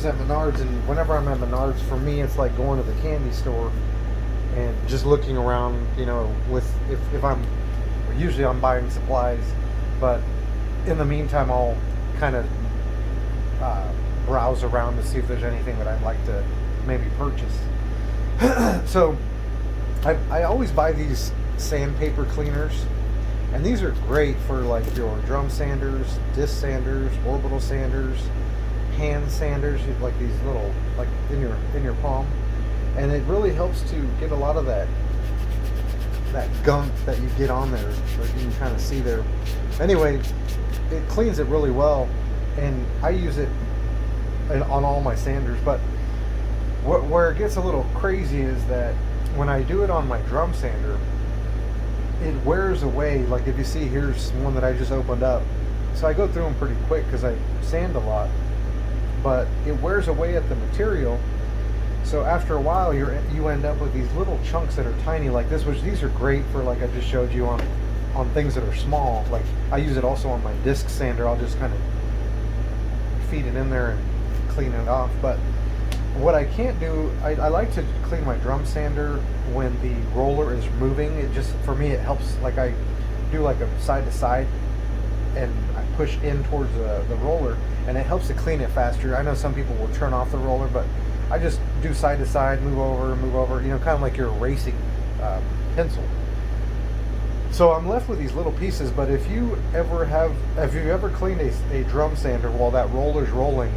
was at Menards, and whenever I'm at Menards, for me, it's like going to the candy store and just looking around. You know, with if I'm usually I'm buying supplies, but in the meantime, I'll kind of browse around to see if there's anything that I'd like to maybe purchase. So I always buy these sandpaper cleaners, and these are great for like your drum sanders, disc sanders, orbital sanders, hand sanders, like these little, like in your palm, and it really helps to get a lot of that gunk that you get on there, like you can kind of see there. Anyway, it cleans it really well, and I use it on all my sanders. But where it gets a little crazy is that when I do it on my drum sander, it wears away. Like if you see, here's one that I just opened up. So I go through them pretty quick because I sand a lot, but it wears away at the material. So after a while, you end up with these little chunks that are tiny like this, which these are great for, like I just showed you, on things that are small. Like I use it also on my disc sander. I'll just kind of feed it in there and clean it off. But what I can't do, I like to clean my drum sander when the roller is moving. It just, for me, it helps. Like I do like a side to side, and I push in towards the roller, and it helps to clean it faster. I know some people will turn off the roller, but I just do side to side, move over, you know, kind of like you're erasing pencil. So I'm left with these little pieces. But if you ever cleaned a drum sander while that roller's rolling,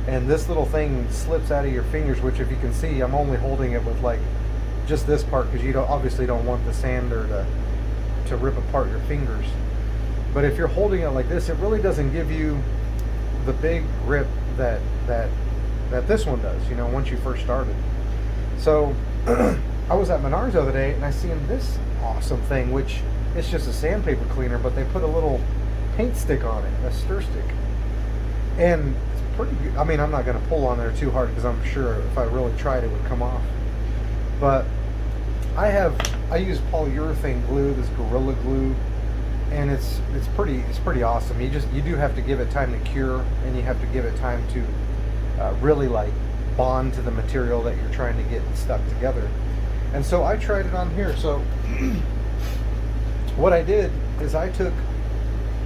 and this little thing slips out of your fingers, which if you can see, I'm only holding it with like just this part, because you obviously don't want the sander to rip apart your fingers. But if you're holding it like this, it really doesn't give you the big grip that this one does, you know, once you first started. So I was at Menards the other day, and I seen this awesome thing, which it's just a sandpaper cleaner, but they put a little paint stick on it, a stir stick. And it's pretty good. I mean, I'm not going to pull on there too hard, because I'm sure if I really tried, it would come off. But I use polyurethane glue, this Gorilla Glue, and it's pretty awesome. You do have to give it time to cure, and you have to give it time to really like bond to the material that you're trying to get stuck together. And so I tried it on here. So what I did is I took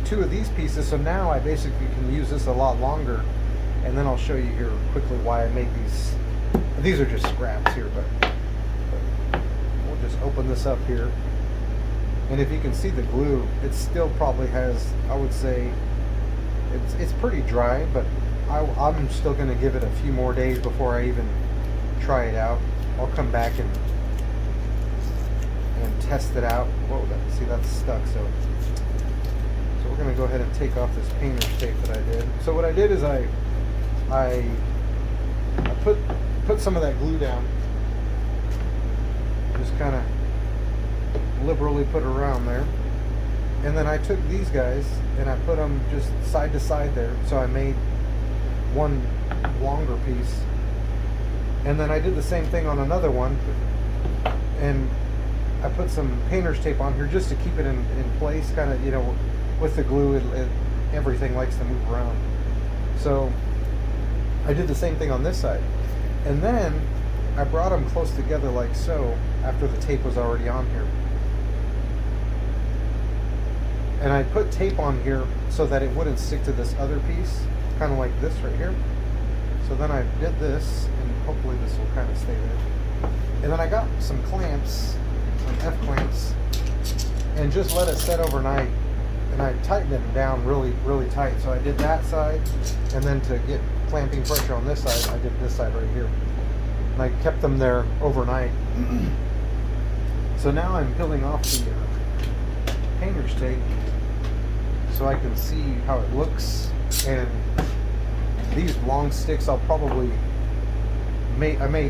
2 of these pieces, so now I basically can use this a lot longer. And then I'll show you here quickly why I made these. These are just scraps here, but we'll just open this up here. And if you can see the glue, it still probably has, I would say, it's pretty dry, but I'm still going to give it a few more days before I even try it out. I'll come back and test it out. Whoa, see, that's stuck. So we're going to go ahead and take off this painter's tape that I did. So what I did is I put some of that glue down, just kind of liberally put it around there, and then I took these guys and I put them just side to side there. So I made one longer piece, and then I did the same thing on another one, and I put some painter's tape on here just to keep it in place, kind of, you know, with the glue, everything likes to move around. So I did the same thing on this side, and then I brought them close together like so after the tape was already on here. And I put tape on here so that it wouldn't stick to this other piece, kind of like this right here. So then I did this, and hopefully this will kind of stay there. And then I got some clamps, some F-clamps, and just let it set overnight. And I tightened them down really, really tight. So I did that side, and then to get clamping pressure on this side, I did this side right here. And I kept them there overnight. So now I'm peeling off the painter's tape so I can see how it looks. And these long sticks, I'll probably I may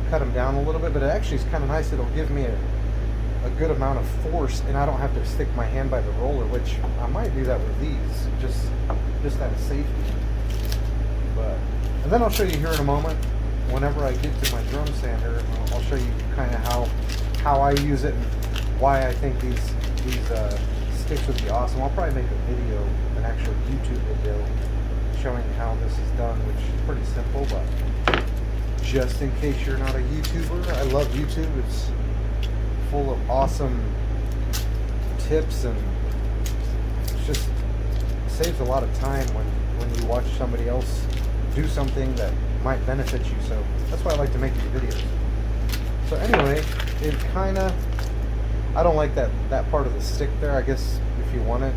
cut them down a little bit, but it actually is kind of nice. It'll give me a good amount of force, and I don't have to stick my hand by the roller, which I might do that with these, just out of safety. And then I'll show you here in a moment, whenever I get to my drum sander, I'll show you kind of how I use it and why I think these sticks would be awesome. I'll probably make a video, an actual YouTube video, showing how this is done, which is pretty simple, but just in case you're not a YouTuber, I love YouTube. It's full of awesome tips, and it's just saves a lot of time when you watch somebody else do something that might benefit you. So that's why I like to make these videos. So anyway, it kind of, I don't like that part of the stick there. I guess if you want it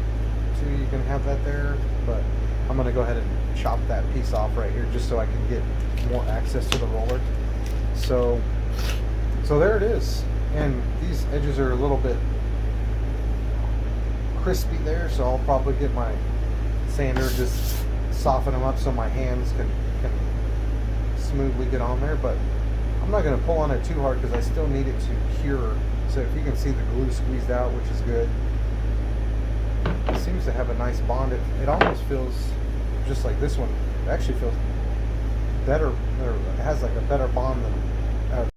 to, you can have that there, but I'm going to go ahead and chop that piece off right here just so I can get more access to the roller. So there it is. And these edges are a little bit crispy there, so I'll probably get my sander, just soften them up so my hands can smoothly get on there. But I'm not going to pull on it too hard because I still need it to cure. So if you can see the glue squeezed out, which is good. It seems to have a nice bond. It almost feels just like this one. It actually feels better, or it has like a better bond than